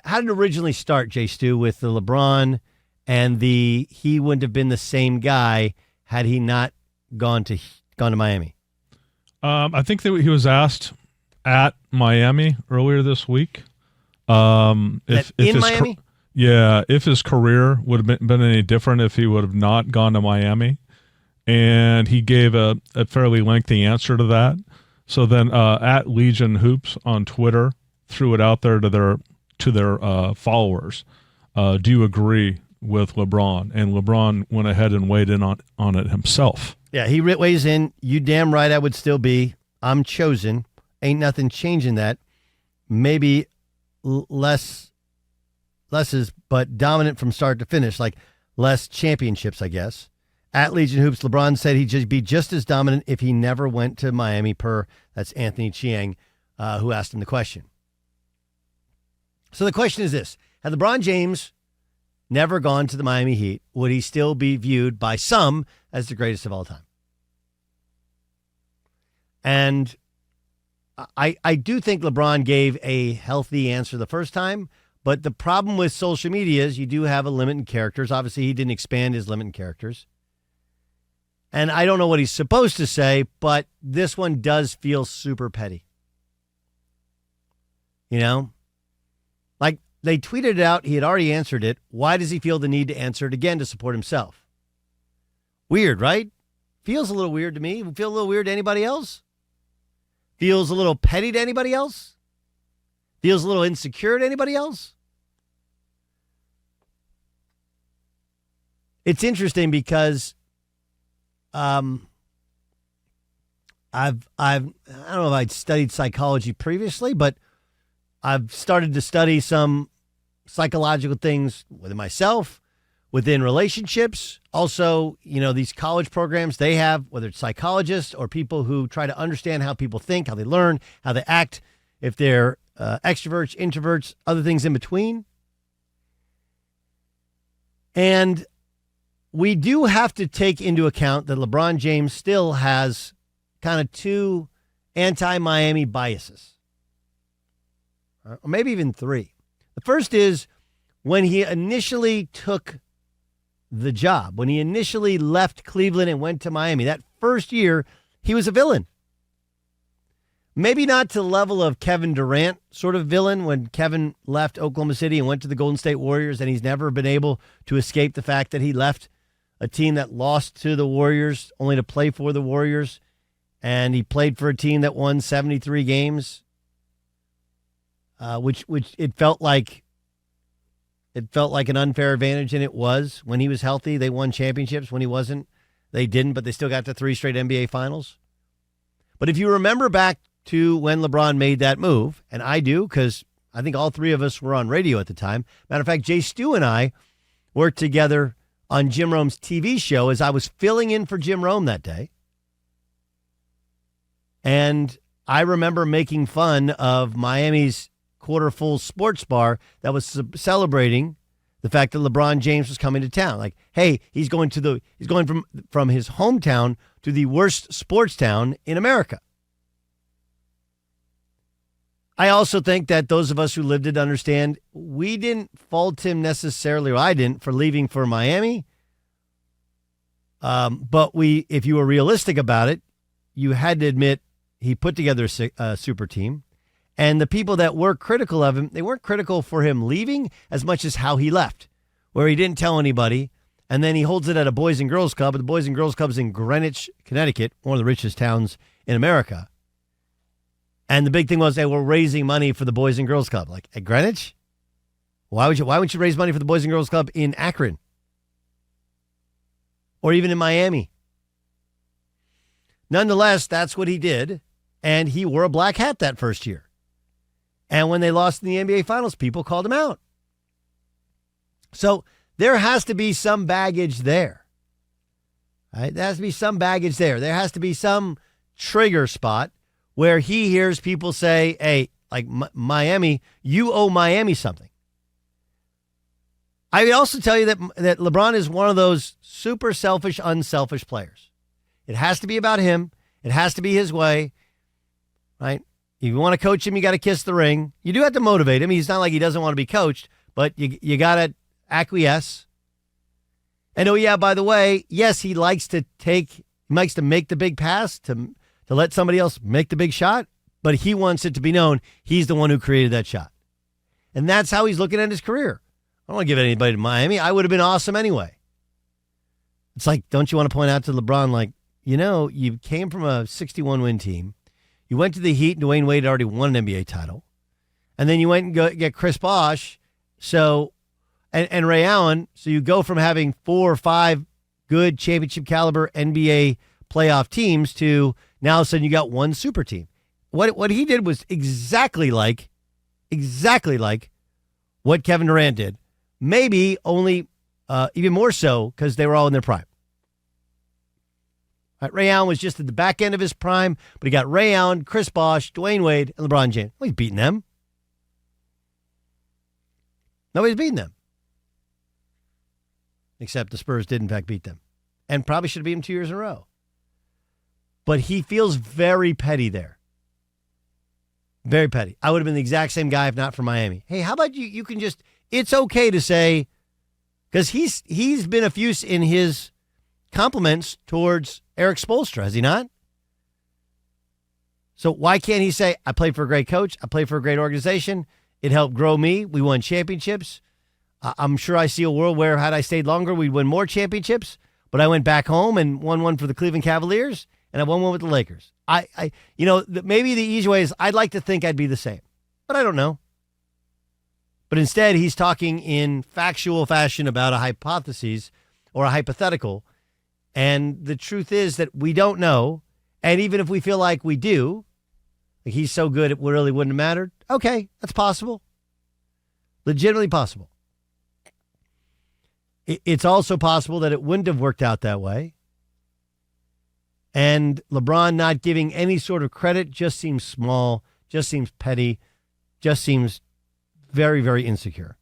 how did it originally start, Jay Stu, with the LeBron and he wouldn't have been the same guy had he not gone to Miami? I think that he was asked at Miami earlier this week. If Miami? If his career would have been any different if he would have not gone to Miami. And he gave a fairly lengthy answer to that. So then at Legion Hoops on Twitter threw it out there to their followers. Do you agree with LeBron? And LeBron went ahead and weighed in on it himself. Yeah, he weighs in. You damn right I would still be. I'm chosen. Ain't nothing changing that. Maybe less is, but dominant from start to finish, like less championships, I guess. At Legion Hoops, LeBron said he'd be just as dominant if he never went to Miami, that's Anthony Chiang, who asked him the question. So the question is this: had LeBron James never gone to the Miami Heat, would he still be viewed by some as the greatest of all time? And I do think LeBron gave a healthy answer the first time, but the problem with social media is you do have a limit in characters. Obviously, he didn't expand his limit in characters. And I don't know what he's supposed to say, but this one does feel super petty. You know? Like, they tweeted it out. He had already answered it. Why does he feel the need to answer it again to support himself? Weird, right? Feels a little weird to me. Feel a little weird to anybody else? Feels a little petty to anybody else? Feels a little insecure to anybody else? It's interesting because I don't know if I'd studied psychology previously, but I've started to study some psychological things within myself, within relationships. Also, these college programs they have, whether it's psychologists or people who try to understand how people think, how they learn, how they act, if they're extroverts, introverts, other things in between. And we do have to take into account that LeBron James still has kind of two anti-Miami biases, or maybe even three. The first is when he initially took the job, when he initially left Cleveland and went to Miami, that first year, he was a villain. Maybe not to the level of Kevin Durant sort of villain when Kevin left Oklahoma City and went to the Golden State Warriors, and he's never been able to escape the fact that he left a team that lost to the Warriors only to play for the Warriors, and he played for a team that won 73 games, which it felt like an unfair advantage, and it was. When he was healthy, they won championships. When he wasn't, they didn't, but they still got to 3 straight NBA Finals. But if you remember back to when LeBron made that move, and I do because I think all three of us were on radio at the time. Matter of fact, Jay Stu and I worked together on Jim Rome's TV show as I was filling in for Jim Rome that day. And I remember making fun of Miami's quarter-full sports bar that was celebrating the fact that LeBron James was coming to town. Like, hey, he's going from his hometown to the worst sports town in America. I also think that those of us who lived it understand we didn't fault him necessarily, or I didn't, for leaving for Miami. But if you were realistic about it, you had to admit he put together a super team. And the people that were critical of him, they weren't critical for him leaving as much as how he left, where he didn't tell anybody. And then he holds it at a Boys and Girls Club. But the Boys and Girls Club is in Greenwich, Connecticut, one of the richest towns in America. And the big thing was they were raising money for the Boys and Girls Club. Like, at Greenwich? Why wouldn't you raise money for the Boys and Girls Club in Akron? Or even in Miami? Nonetheless, that's what he did. And he wore a black hat that first year. And when they lost in the NBA Finals, people called him out. So there has to be some baggage there. Right? There has to be some baggage there. There has to be some trigger spot where he hears people say, hey, like Miami, you owe Miami something. I would also tell you that LeBron is one of those super selfish, unselfish players. It has to be about him. It has to be his way, right? If you want to coach him, you got to kiss the ring. You do have to motivate him. He's not like he doesn't want to be coached, but you got to acquiesce. And oh yeah, by the way, yes, he likes to make the big pass to let somebody else make the big shot, but he wants it to be known he's the one who created that shot. And that's how he's looking at his career. I don't want to give it anybody to Miami. I would have been awesome anyway. It's like, don't you want to point out to LeBron, like, you came from a 61-win team. You went to the Heat, and Dwayne Wade had already won an NBA title. And then you went and get Chris Bosh, and Ray Allen. So you go from having 4 or 5 good championship caliber NBA playoff teams to now all of a sudden you got one super team. What he did was exactly like what Kevin Durant did. Maybe only even more so because they were all in their prime. Right, Ray Allen was just at the back end of his prime, but he got Ray Allen, Chris Bosh, Dwayne Wade, and LeBron James. Well, he's beating them. Nobody's beating them. Except the Spurs did, in fact, beat them. And probably should have beat them 2 years in a row. But he feels very petty there. Very petty. I would have been the exact same guy if not for Miami. Hey, how about you can just, it's okay to say, because he's been effusive in his compliments towards Eric Spoelstra, has he not? So why can't he say, I played for a great coach, I played for a great organization, it helped grow me, we won championships. I'm sure I see a world where had I stayed longer, we'd win more championships, but I went back home and won one for the Cleveland Cavaliers, and I won one with the Lakers. Maybe the easy way is I'd like to think I'd be the same, but I don't know. But instead, he's talking in factual fashion about a hypothesis or a hypothetical, and the truth is that we don't know, and even if we feel like we do, like he's so good it really wouldn't have mattered, okay, that's possible. Legitimately possible. It's also possible that it wouldn't have worked out that way. And LeBron not giving any sort of credit just seems small, just seems petty, just seems very, very insecure.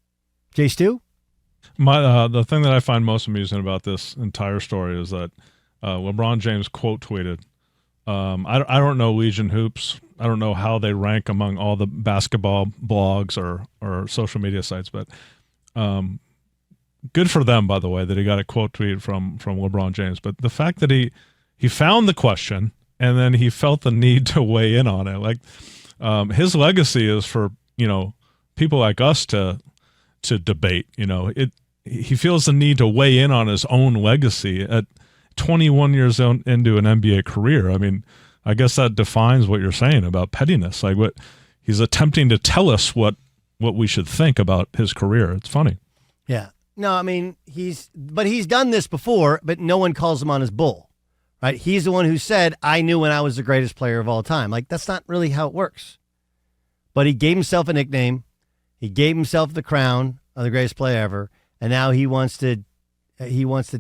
Jay Stu? The thing that I find most amusing about this entire story is that LeBron James quote tweeted, I don't know Legion Hoops. I don't know how they rank among all the basketball blogs or social media sites, but good for them, by the way, that he got a quote tweet from LeBron James. But the fact that he found the question and then he felt the need to weigh in on it, like his legacy is for people like us to debate. He feels the need to weigh in on his own legacy at 21 years into an NBA career. I mean, I guess that defines what you're saying about pettiness. Like what he's attempting to tell us what we should think about his career. It's funny. Yeah. No, I mean, he's done this before, but no one calls him on his bull, right? He's the one who said, I knew when I was the greatest player of all time. Like, that's not really how it works. But he gave himself a nickname. He gave himself the crown of the greatest player ever. And now he wants to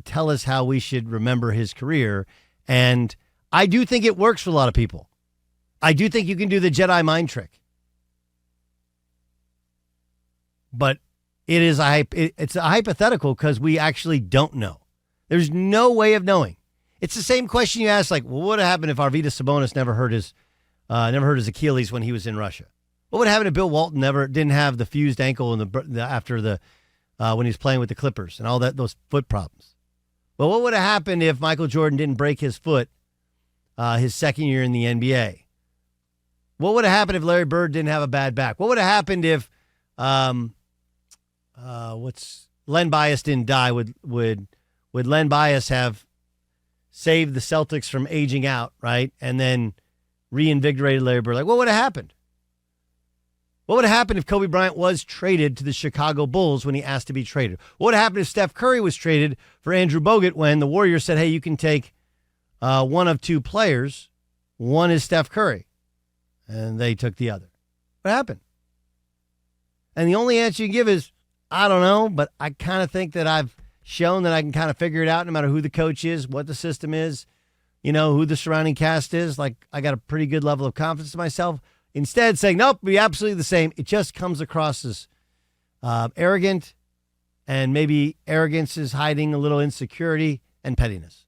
tell us how we should remember his career. And I do think it works for a lot of people. I do think you can do the Jedi mind trick. But it's a hypothetical because we actually don't know. There's no way of knowing. It's the same question you ask, like, well, what would have happened if Arvydas Sabonis never hurt his Achilles when he was in Russia? What would happen if Bill Walton didn't have the fused ankle after when he was playing with the Clippers and all those foot problems? Well, what would have happened if Michael Jordan didn't break his foot his second year in the NBA? What would have happened if Larry Bird didn't have a bad back? What would have happened if Len Bias didn't die? Would Len Bias have saved the Celtics from aging out, right? And then reinvigorated Larry Bird? Like, what would have happened? What would have happened if Kobe Bryant was traded to the Chicago Bulls when he asked to be traded? What would have happened if Steph Curry was traded for Andrew Bogut when the Warriors said, hey, you can take one of two players. One is Steph Curry. And they took the other. What happened? And the only answer you give is, I don't know, but I kind of think that I've shown that I can kind of figure it out no matter who the coach is, what the system is, who the surrounding cast is. Like, I got a pretty good level of confidence in myself. Instead, saying, nope, be absolutely the same. It just comes across as arrogant, and maybe arrogance is hiding a little insecurity and pettiness.